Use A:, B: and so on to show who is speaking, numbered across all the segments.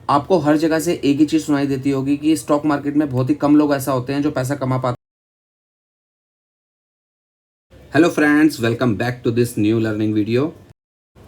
A: आपको हर जगह से एक ही चीज़ सुनाई देती होगी कि स्टॉक मार्केट में बहुत ही कम लोग ऐसा होते हैं जो पैसा कमा पाते हैं। Hello friends, welcome back to this new learning video.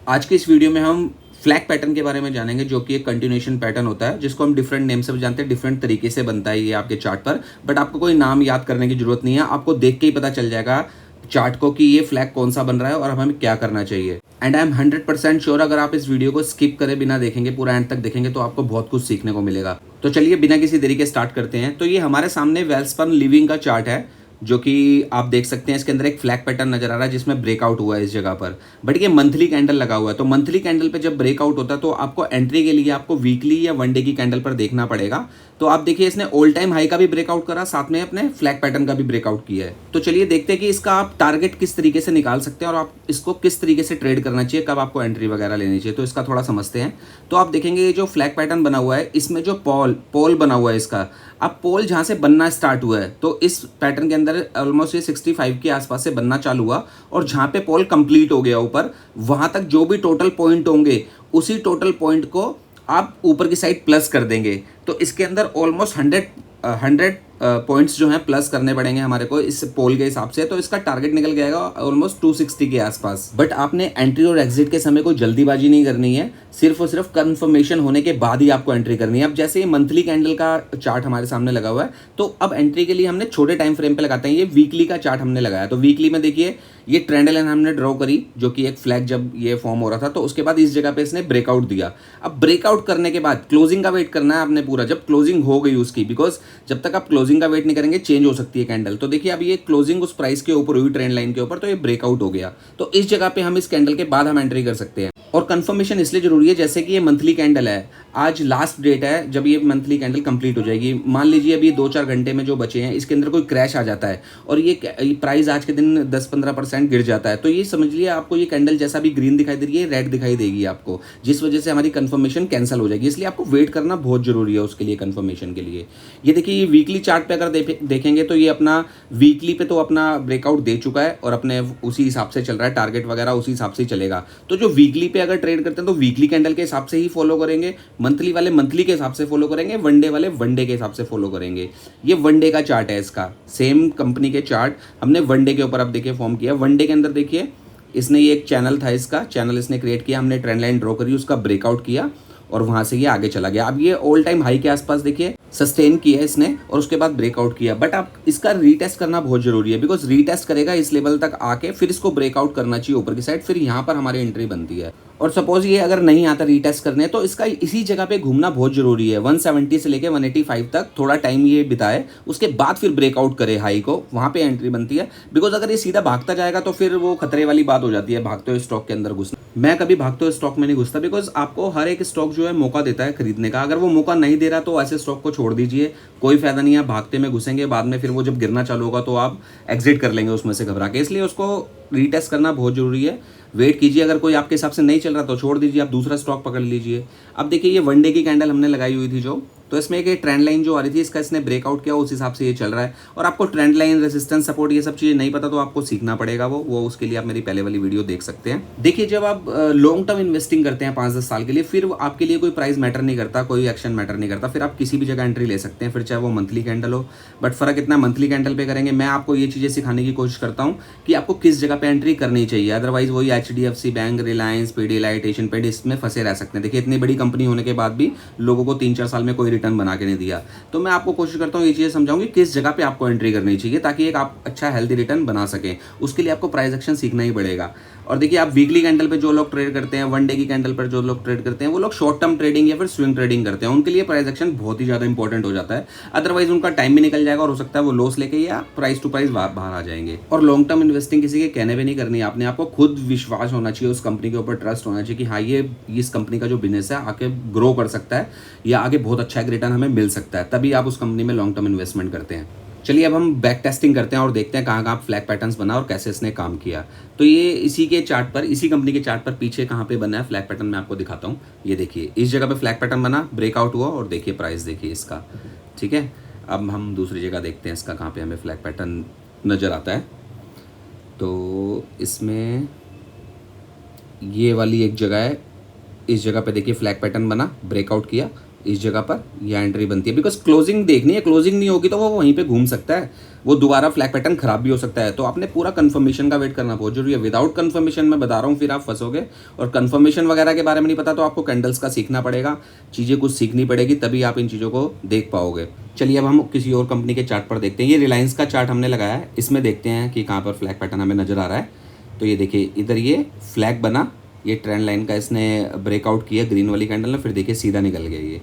A: आज की इस वीडियो में हम फ्लैग पैटर्न के बारे में जानेंगे, जो कि एक कंटिन्यूएशन पैटर्न होता है, जिसको हम डिफरेंट नेम से भी जानते हैं। डिफरेंट तरीके से बनता है ये आपके चार्ट पर, बट आपको कोई नाम याद करने की जरूरत नहीं है। आपको देख के ही पता चल जाएगा चार्ट को कि ये फ्लैग कौन सा बन रहा है और हमें क्या करना चाहिए। एंड आई एम 100% श्योर, अगर आप इस वीडियो को स्किप करे बिना देखेंगे, पूरा एंड तक देखेंगे, तो आपको बहुत कुछ सीखने को मिलेगा। तो चलिए बिना किसी देरी के स्टार्ट करते हैं। तो ये हमारे सामने वेल्सपन लिविंग का चार्ट है, जो कि आप देख सकते हैं। इसके अंदर एक फ्लैग पैटर्न नजर आ रहा है जिसमें ब्रेकआउट हुआ है इस जगह पर, बट ये मंथली कैंडल लगा हुआ है। तो मंथली कैंडल पे जब ब्रेकआउट होता है तो आपको एंट्री के लिए आपको वीकली या वन डे की कैंडल पर देखना पड़ेगा। तो आप देखिए, इसने ऑल टाइम हाई का भी ब्रेकआउट करा, साथ में अपने फ्लैग पैटर्न का भी ब्रेकआउट किया है। तो चलिए देखते हैं कि इसका आप टारगेट किस तरीके से निकाल सकते हैं और आप इसको किस तरीके से ट्रेड करना चाहिए, कब आपको एंट्री वगैरह लेनी चाहिए। तो इसका थोड़ा समझते हैं। तो आप देखेंगे ये जो फ्लैग पैटर्न बना हुआ है, इसमें जो पोल पोल बना हुआ है इसका, अब पोल जहां से बनना स्टार्ट हुआ है, तो इस पैटर्न के अंदर ऑलमोस्ट ये 65 के आसपास से बनना चालू हुआ, और जहां पे पोल कंप्लीट हो गया ऊपर, वहां तक जो भी टोटल पॉइंट होंगे, उसी टोटल पॉइंट को आप ऊपर की साइड प्लस कर देंगे। तो इसके अंदर ऑलमोस्ट 100 पॉइंट्स जो हैं प्लस करने पड़ेंगे हमारे को इस पोल के हिसाब से। तो इसका टारगेट निकल जाएगा ऑलमोस्ट 260 के आसपास। बट आपने एंट्री और एग्जिट के समय कोई जल्दीबाजी नहीं करनी है, सिर्फ और सिर्फ कंफर्मेशन होने के बाद ही आपको एंट्री करनी है। अब जैसे ये मंथली कैंडल का चार्ट हमारे सामने लगा हुआ है, तो अब एंट्री के लिए हमने छोटे टाइम फ्रेम पे लगाते हैं। ये वीकली का चार्ट हमने लगाया, तो वीकली में देखिए ये ट्रेंड लाइन हमने ड्रॉ करी, जो कि एक फ्लैग जब ये फॉर्म हो रहा था, तो उसके बाद इस जगह पे इसने ब्रेकआउट दिया। अब ब्रेकआउट करने के बाद क्लोजिंग का वेट करना है आपने पूरा, जब क्लोजिंग हो गई उसकी, बिकॉज जब तक आप क्लोजिंग का वेट नहीं करेंगे चेंज हो सकती है कैंडल। तो देखिए अब ये क्लोजिंग उस प्राइस के ऊपर हुई, ट्रेंड लाइन के ऊपर, तो ये ब्रेकआउट हो गया। तो इस जगह पे हम इस कैंडल के बाद हम एंट्री कर सकते हैं। और कंफर्मेशन इसलिए जरूरी है, जैसे कि ये मंथली कैंडल है, आज लास्ट डेट है जब ये मंथली कैंडल कंप्लीट हो जाएगी। मान लीजिए अभी 2-4 घंटे में जो बचे हैं, इसके अंदर कोई क्रैश आ जाता है और ये प्राइस आज के दिन 10-15% गिर जाता है, तो ये समझ लिया आपको ये कैंडल जैसा भी ग्रीन दिखाई दे रही है, रेड दिखाई देगी आपको, जिस वजह से हमारी कंफर्मेशन कैंसिल हो जाएगी। इसलिए आपको वेट करना बहुत जरूरी है उसके लिए, कंफर्मेशन के लिए। ये देखिए, ये वीकली चार्ट पे अगर देखेंगे तो ये अपना वीकली पे तो अपना ब्रेकआउट दे चुका है और अपने उसी हिसाब से चल रहा है, टारगेट वगैरह उसी हिसाब से चलेगा। तो जो वीकली पे अगर ट्रेड करते हैं तो वीकली कैंडल के हिसाब से ही फॉलो करेंगे, मंथली वाले मंथली के हिसाब से फॉलो करेंगे, वनडे वाले वनडे के हिसाब से फॉलो करेंगे। ये वनडे का चार्ट है इसका, सेम कंपनी के चार्ट हमने वनडे के ऊपर अब देखिए फॉर्म किया। वनडे के अंदर देखिए इसने ये एक चैनल था, इसका चैनल इसने क्रिएट किया, हमने ट्रेंड लाइन ड्रॉ करी, उसका ब्रेकआउट किया और वहां से ये आगे चला गया। अब ये ऑल टाइम हाई के आसपास देखिए सस्टेन किया इसने और उसके बाद ब्रेकआउट किया। बट आप इसका रीटेस्ट करना बहुत जरूरी है, बिकॉज रीटेस्ट करेगा इस लेवल तक आके, फिर इसको ब्रेकआउट करना चाहिए ऊपर की साइड, फिर यहाँ पर हमारी एंट्री बनती है। और सपोज ये अगर नहीं आता रीटेस्ट करने, तो इसका इसी जगह पे घूमना बहुत जरूरी है। 170 से लेके 185 तक थोड़ा टाइम ये बिताए, उसके बाद फिर ब्रेकआउट करे हाई को, वहां पे एंट्री बनती है। बिकॉज अगर ये सीधा भागता जाएगा तो फिर वो खतरे वाली बात हो जाती है, भागते हुए स्टॉक के अंदर घुसना। मैं कभी भागते हुए स्टॉक में नहीं घुसता, बिकॉज आपको हर एक स्टॉक जो है मौका देता है खरीदने का। अगर वो मौका नहीं दे रहा तो ऐसे स्टॉक को छोड़ दीजिए, कोई फायदा नहीं है। भागते में घुसेंगे, बाद में फिर वो जब गिरना चालू होगा तो आप एग्जिट कर लेंगे उसमें से घबरा के। इसलिए उसको रीटेस्ट करना बहुत जरूरी है। वेट कीजिए, अगर कोई आपके हिसाब से नहीं चल रहा तो छोड़ दीजिए, आप दूसरा स्टॉक पकड़ लीजिए। अब देखिए ये वनडे की कैंडल हमने लगाई हुई थी जो, तो इसमें एक ट्रेंड लाइन जो आ रही थी, इसका इसने ब्रेकआउट किया, उस हिसाब से ये चल रहा है। और आपको ट्रेंड लाइन, रेजिस्टेंस, सपोर्ट, ये सब चीज़ें नहीं पता तो आपको सीखना पड़ेगा। वो उसके लिए आप मेरी पहले वाली वीडियो देख सकते हैं। देखिए जब आप लॉन्ग टर्म इन्वेस्टिंग करते हैं 5-10 साल के लिए, फिर आपके लिए कोई प्राइस मैटर नहीं करता, कोई एक्शन मैटर नहीं करता, फिर आप किसी भी जगह एंट्री ले सकते हैं, फिर चाहे वो मंथली कैंडल हो। बट फर्क इतना मंथली कैंडल पे करेंगे, मैं आपको ये चीज़ें सिखाने की कोशिश करता हूँ कि आपको किस जगह पे एंट्री करनी चाहिए। अदरवाइज वही HDFC bank, Reliance, Pidilite, Asian paint, इसमें फंसे रह सकते हैं। देखिए इतनी बड़ी कंपनी होने के बाद भी लोगों को 3-4 साल में कोई रिटर्न बना के नहीं दिया। तो मैं आपको कोशिश करता हूँ ये चीज़ें समझाऊंगी किस जगह पे आपको एंट्री करनी चाहिए, ताकि एक आप अच्छा हेल्दी रिटर्न बना सकें। उसके लिए आपको प्राइस एक्शन सीखना ही पड़ेगा। और देखिए आप वीकली कैंडल पे जो लोग ट्रेड करते हैं, वन डे की कैंडल पर जो लोग ट्रेड करते हैं, वो लोग शॉर्ट टर्म ट्रेडिंग या फिर स्विंग ट्रेडिंग करते हैं, उनके लिए प्राइस एक्शन बहुत ही ज़्यादा इंपॉर्टेंट हो जाता है। अदरवाइज उनका टाइम भी निकल जाएगा और हो सकता है वो लॉस लेके या प्राइस टू प्राइस बाहर आ जाएंगे। और लॉन्ग टर्म इन्वेस्टिंग किसी के कहने पे नहीं करनी है आपने, आपको खुद विश्वास होना चाहिए, उस कंपनी के ऊपर ट्रस्ट होना चाहिए कि हाँ ये इस कंपनी का जो बिजनेस है आगे ग्रो कर सकता है या आगे बहुत अच्छा एक रिटर्न हमें मिल सकता है, तभी आप उस कंपनी में लॉन्ग टर्म इन्वेस्टमेंट करते हैं। चलिए अब हम बैक टेस्टिंग करते हैं और देखते हैं कहाँ कहाँ फ्लैग पैटर्न्स बना और कैसे इसने काम किया। तो ये इसी के चार्ट पर, इसी कंपनी के चार्ट पर पीछे कहाँ पे बना है फ्लैग पैटर्न, मैं आपको दिखाता हूँ। ये देखिए इस जगह पे फ्लैग पैटर्न बना, ब्रेकआउट हुआ और देखिए प्राइस देखिए इसका, ठीक है। अब हम दूसरी जगह देखते हैं इसका कहाँ पे हमें फ्लैग पैटर्न नज़र आता है। तो इसमें ये वाली एक जगह है, इस जगह पे देखिए फ्लैग पैटर्न बना, ब्रेकआउट किया, इस जगह पर यह एंट्री बनती है, बिकॉज क्लोजिंग देखनी है, क्लोजिंग नहीं होगी तो वो वहीं पे घूम सकता है, वो दोबारा फ्लैग पैटर्न खराब भी हो सकता है। तो आपने पूरा कंफर्मेशन का वेट करना बहुत जरूरी है। विदाउट कंफर्मेशन मैं बता रहा हूँ फिर आप फंसोगे, और कंफर्मेशन वगैरह के बारे में नहीं पता तो आपको कैंडल्स का सीखना पड़ेगा, चीज़ें कुछ सीखनी पड़ेगी, तभी आप इन चीज़ों को देख पाओगे। चलिए अब हम किसी और कंपनी के चार्ट पर देखते हैं। ये रिलायंस का चार्ट हमने लगाया है, इसमें देखते हैं कि कहाँ पर फ्लैग पैटर्न हमें नजर आ रहा है। तो ये देखिए इधर ये फ्लैग बना, ये ट्रेंड लाइन का इसने ब्रेकआउट किया ग्रीन वाली कैंडल में, फिर देखिए सीधा निकल गया ये।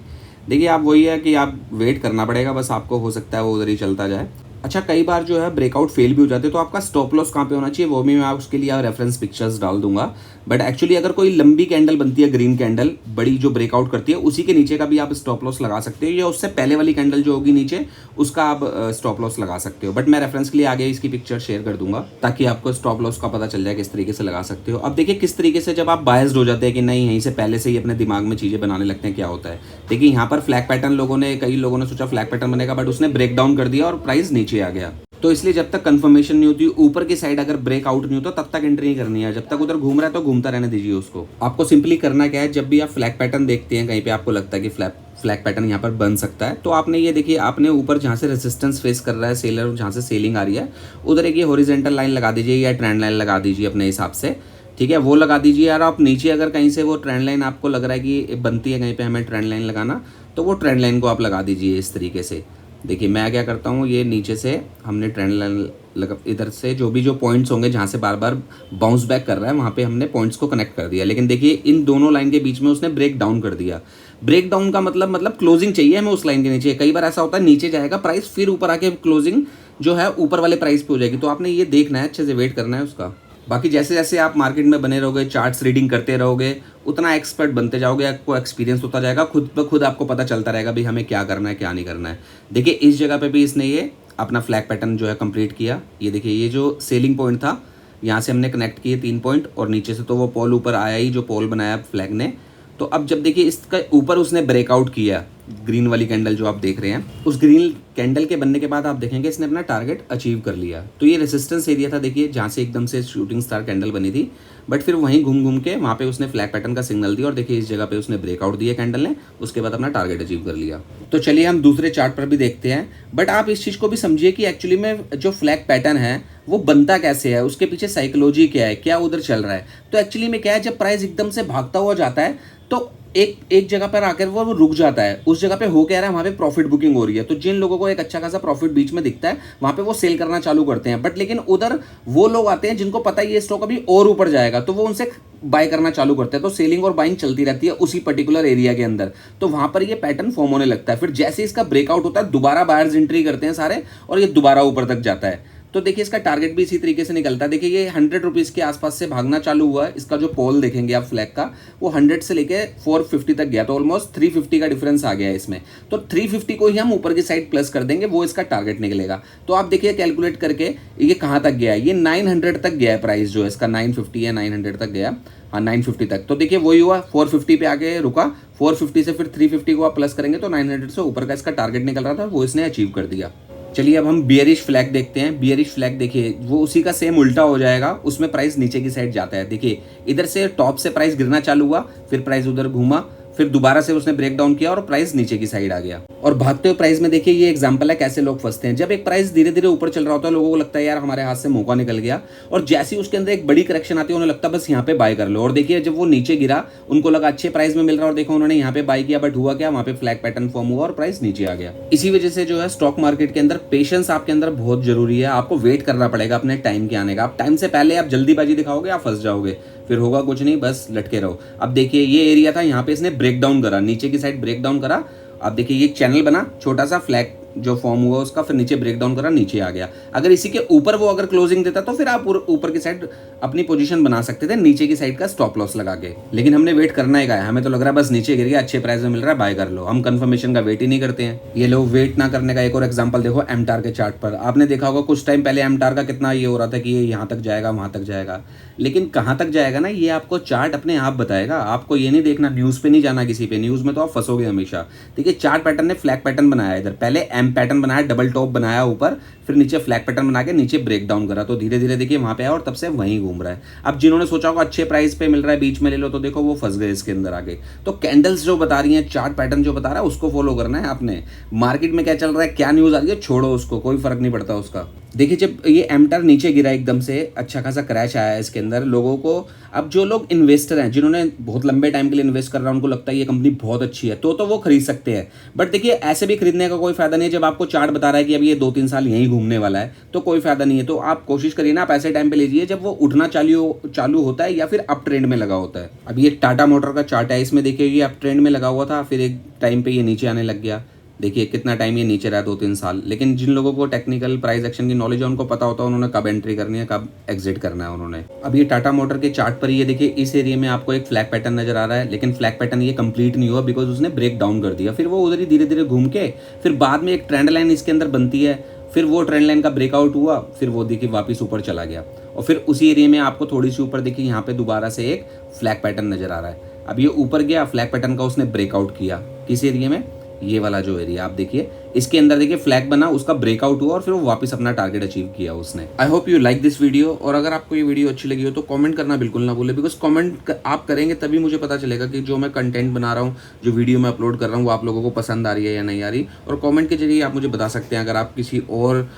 A: देखिए आप वही है कि आप वेट करना पड़ेगा, बस आपको हो सकता है वो उधर ही चलता जाए। अच्छा कई बार जो है ब्रेकआउट फेल भी हो जाते हैं, तो आपका स्टॉप लॉस कहाँ पे होना चाहिए वो भी मैं उसके लिए रेफरेंस पिक्चर्स डाल दूंगा। बट एक्चुअली अगर कोई लंबी कैंडल बनती है, ग्रीन कैंडल बड़ी जो ब्रेकआउट करती है, उसी के नीचे का भी आप स्टॉप लॉस लगा सकते हो, या उससे पहले वाली कैंडल जो होगी नीचे उसका आप स्टॉप लॉस लगा सकते हो। बट मैं रेफरेंस के लिए आगे इसकी पिक्चर शेयर कर दूंगा ताकि आपको स्टॉप लॉस का पता चल जाए किस तरीके से लगा सकते हो। अब देखिए किस तरीके से जब आप बायस्ड हो जाते हैं कि नहीं यहीं से पहले से ही अपने दिमाग में चीज़ें बनाने लगते हैं, क्या होता है। देखिए यहाँ पर फ्लैग पैटर्न कई लोगों ने सोचा फ्लैग पैटर्न बनेगा, बट उसने ब्रेक डाउन कर दिया और प्राइस नीचे आ गया। तो इसलिए जब तक कंफर्मेशन नहीं होती, ऊपर की साइड अगर ब्रेकआउट नहीं होता तब तक एंट्री नहीं करनी है। जब तक उधर घूम रहा है तो घूमता रहने दीजिए उसको। आपको सिंपली करना क्या है, जब भी आप फ्लैग पैटर्न देखते हैं कहीं पे आपको लगता है कि फ्लैग पैटर्न यहाँ पर बन सकता है, तो आपने ये देखिए आपने ऊपर जहाँ से रेजिस्टेंस फेस कर रहा है सेलर, जहाँ से सेलिंग आ रही है उधर एक ये हॉरिजॉन्टल लाइन लगा दीजिए या ट्रेंड लाइन लगा दीजिए अपने हिसाब से, ठीक है, वो लगा दीजिए। यार आप नीचे अगर कहीं से वो ट्रेंड लाइन आपको लग रहा है कि बनती है कहीं पे हमें ट्रेंड लाइन लगाना, तो वो ट्रेंड लाइन को आप लगा दीजिए इस तरीके से। देखिए मैं क्या करता हूँ, ये नीचे से हमने ट्रेंड लाइन लगा, इधर से जो पॉइंट्स होंगे जहाँ से बार बार बाउंस बैक कर रहा है वहाँ पे हमने पॉइंट्स को कनेक्ट कर दिया। लेकिन देखिए इन दोनों लाइन के बीच में उसने ब्रेक डाउन कर दिया। ब्रेक डाउन का मतलब क्लोजिंग चाहिए हमें उस लाइन के नीचे। कई बार ऐसा होता है नीचे जाएगा प्राइस, फिर ऊपर आके क्लोजिंग जो है ऊपर वाले प्राइस पे हो जाएगी। तो आपने ये देखना है, अच्छे से वेट करना है उसका। बाकी जैसे जैसे आप मार्केट में बने रहोगे, चार्ट्स रीडिंग करते रहोगे, उतना एक्सपर्ट बनते जाओगे, आपको एक्सपीरियंस होता जाएगा, खुद ब खुद आपको पता चलता रहेगा भाई हमें क्या करना है क्या नहीं करना है। देखिए इस जगह पे भी इसने ये अपना फ्लैग पैटर्न जो है कंप्लीट किया। ये देखिए ये जो सेलिंग पॉइंट था यहाँ से हमने कनेक्ट किए 3 पॉइंट, और नीचे से तो वो पोल ऊपर आया ही, जो पोल बनाया फ्लैग ने। तो अब जब देखिए इसका ऊपर उसने ब्रेकआउट किया, ग्रीन वाली कैंडल जो आप देख रहे हैं, उस ग्रीन कैंडल के बनने के बाद आप देखेंगे इसने अपना टारगेट अचीव कर लिया। तो ये रेजिस्टेंस एरिया था देखिए, जहाँ से एकदम से शूटिंग स्टार कैंडल बनी थी, बट फिर वहीं घूम घूम के वहाँ पे उसने फ्लैग पैटर्न का सिग्नल दिया, और देखिए इस जगह पे उसने ब्रेकआउट दिया कैंडल ने, उसके बाद अपना टारगेट अचीव कर लिया। तो चलिए हम दूसरे चार्ट पर भी देखते हैं। बट आप इस चीज़ को भी समझिए कि एक्चुअली में जो फ्लैग पैटर्न है वो बनता कैसे है, उसके पीछे साइकोलॉजी क्या है, क्या उधर चल रहा है। तो एक्चुअली में क्या है, जब प्राइस एकदम से भागता हुआ जाता है तो एक जगह पर आकर वो रुक जाता है। उस जगह पे हो क्या रहा है, वहाँ पे प्रॉफिट बुकिंग हो रही है, तो जिन लोगों को एक अच्छा खासा प्रॉफिट बीच में दिखता है वहाँ पे वो सेल करना चालू करते हैं। बट लेकिन उधर वो लोग आते हैं जिनको पता है ये स्टॉक अभी और ऊपर जाएगा, तो वो उनसे बाय करना चालू करते हैं। तो सेलिंग और बाइंग चलती रहती है उसी पर्टिकुलर एरिया के अंदर। तो वहाँ पर ये पैटर्न फॉर्म होने लगता है। फिर जैसे इसका ब्रेकआउट होता है दोबारा बायर्स एंट्री करते हैं सारे, और ये दोबारा ऊपर तक जाता है। तो देखिए इसका टारगेट भी इसी तरीके से निकलता है। देखिए ये 100 रुपीज़ के आसपास से भागना चालू हुआ है। इसका जो पोल देखेंगे आप फ्लैग का, वो 100 से लेके 450 तक गया, तो ऑलमोस्ट 350 का डिफरेंस आ गया है इसमें। तो 350 को ही हम ऊपर की साइड प्लस कर देंगे, वो इसका टारगेट निकलेगा। तो आप देखिए कैलकुलेट करके ये कहाँ तक गया है, ये 900 तक गया है प्राइस जो है इसका, 950 या 900 तक गया, हाँ 950 तक। तो देखिए वही हुआ, 450 पे आके रुका, 450 से फिर 350 को आप प्लस करेंगे तो 900 से ऊपर का इसका टारगेट निकल रहा था, वो इसने अचीव कर दिया। चलिए अब हम बियरिश फ्लैग देखते हैं। बियरिश फ्लैग देखिए वो उसी का सेम उल्टा हो जाएगा, उसमें प्राइस नीचे की साइड जाता है। देखिए इधर से टॉप से प्राइस गिरना चालू हुआ, फिर प्राइस उधर घूमा, फिर दोबारा से उसने ब्रेक डाउन किया और प्राइस नीचे की साइड आ गया। और भागते हुए प्राइस में देखिए ये एग्जांपल है कैसे लोग फंसते हैं। जब एक प्राइस धीरे धीरे ऊपर चल रहा होता है, लोगों को लगता है यार हमारे हाथ से मौका निकल गया, और जैसे ही उसके अंदर एक बड़ी करेक्शन आती है उन्हें लगता है बस यहाँ पे बाय कर लो। और देखिए जब वो नीचे गिरा उनको लगा अच्छे प्राइस में मिल रहा है, और देखो उन्होंने यहाँ पे बाय किया, बट हुआ क्या, वहाँ पे फ्लैग पैटर्न फॉर्म हुआ और प्राइस नीचे आ गया। इसी वजह से जो है स्टॉक मार्केट के अंदर पेशेंस आपके अंदर बहुत जरूरी है। आपको वेट करना पड़ेगा अपने टाइम के आने का। आप टाइम से पहले आप जल्दीबाजी दिखाओगे आप फंस जाओगे, फिर होगा कुछ नहीं, बस लटके रहो। अब देखिए ये एरिया था, यहाँ पे इसने ब्रेक डाउन करा, नीचे की साइड ब्रेक डाउन करा। अब देखिए ये चैनल बना, छोटा सा फ्लैग जो फॉर्म हुआ उसका, फिर नीचे ब्रेक डाउन करा, नीचे आ गया। अगर इसी के ऊपर वो अगर क्लोजिंग देता तो फिर आप ऊपर की साइड अपनी पोजीशन बना सकते थे, नीचे की साइड का स्टॉप लॉस लगा के। लेकिन हमने वेट करना ही है, हमें तो लग रहा है बस नीचे गिर गया, अच्छे प्राइस में मिल रहा है, बाय कर लो। हम कंफर्मेशन का वेट ही नहीं करते हैं। ये लोग वेट ना करने का एक और एग्जाम्पल देखो एमटार के चार्ट पर। आपने देखा होगा कुछ टाइम पहले एमटार का कितना ये हो रहा था कि ये यहाँ तक जाएगा वहाँ तक जाएगा, लेकिन कहाँ तक जाएगा ना ये आपको चार्ट अपने आप बताएगा। आपको ये नहीं देखना, न्यूज़ पे नहीं जाना किसी पे, न्यूज़ में तो आप फंसोगे हमेशा। देखिए चार्ट पैटर्न ने फ्लैग पैटर्न बनाया, इधर पहले एम पैटर्न बनाया, डबल टॉप बनाया ऊपर, फिर नीचे फ्लैग पैटर्न बना के नीचे ब्रेक डाउन करा, तो धीरे धीरे देखिए वहाँ पे आया और तब से वहीं घूम रहा है। अब जिन्होंने सोचा होगा अच्छे प्राइस पे मिल रहा है बीच में ले लो, तो देखो वो फंस गए इसके अंदर आगे। तो कैंडल्स जो बता रही हैं, चार्ट पैटर्न जो बता रहा है उसको फॉलो करना है आपने। मार्केट में क्या चल रहा है, क्या न्यूज़ आ रही है, छोड़ो उसको, कोई फर्क नहीं पड़ता उसका। देखिए जब ये एमटर नीचे गिरा एकदम से, अच्छा खासा क्रैश आया है इसके अंदर, लोगों को, अब जो लोग इन्वेस्टर हैं जिन्होंने बहुत लंबे टाइम के लिए इन्वेस्ट कर रहा है, उनको लगता है ये कंपनी बहुत अच्छी है, तो वो खरीद सकते हैं। बट देखिए ऐसे भी खरीदने का कोई फायदा नहीं है, जब आपको चार्ट बता रहा है कि अब ये 2-3 साल यहीं घूमने वाला है, तो कोई फायदा नहीं है। तो आप कोशिश करिए ना, आप ऐसे टाइम पे लीजिए जब वो उठना चालू होता है या फिर अप ट्रेंड में लगा होता है। अब ये टाटा मोटर का चार्ट है, इसमें देखिए ये अप ट्रेंड में लगा हुआ था, फिर एक टाइम पे ये नीचे आने लग गया। देखिए कितना टाइम ये नीचे रहा, 2-3 साल। लेकिन जिन लोगों को टेक्निकल प्राइस एक्शन की नॉलेज है, उनको पता होता है उन्होंने कब एंट्री करनी है, कब एग्जिट करना है उन्होंने। अब ये टाटा मोटर के चार्ट पर ये देखिए इस एरिया में आपको एक फ्लैग पैटर्न नजर आ रहा है, लेकिन फ्लैग पैटर्न ये कंप्लीट नहीं हुआ बिकॉज उसने ब्रेक डाउन कर दिया। फिर वो उधर ही धीरे धीरे घूम के फिर बाद में एक ट्रेंड लाइन इसके अंदर बनती है, फिर वो ट्रेंड लाइन का ब्रेकआउट हुआ, फिर वो देखिए वापस ऊपर चला गया, और फिर उसी एरिया में आपको थोड़ी सी ऊपर देखिए यहाँ पे दोबारा से एक फ्लैग पैटर्न नजर आ रहा है। अब ये ऊपर गया, फ्लैग पैटर्न का उसने ब्रेकआउट किया, किस एरिया में, ये वाला जो एरिया आप देखिए, इसके अंदर देखिए फ्लैग बना, उसका ब्रेकआउट हुआ और फिर वो वापस अपना टारगेट अचीव किया उसने। I hope you like this video, और अगर आपको ये वीडियो अच्छी लगी हो तो कमेंट करना बिल्कुल ना भूले, बिकॉज कमेंट आप करेंगे तभी मुझे पता चलेगा कि जो मैं कंटेंट बना रहा हूँ, जो वीडियो मैं अपलोड कर रहा हूँ, वो आप लोगों को पसंद आ रही है या नहीं आ रही। और कमेंट के जरिए आप मुझे बता सकते हैं अगर आप किसी और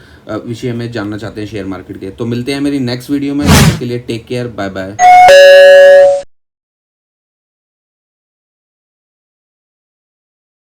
A: विषय में जानना चाहते हैं शेयर मार्केट के। तो मिलते हैं मेरी नेक्स्ट वीडियो में, उसके लिए टेक केयर, बाय बाय।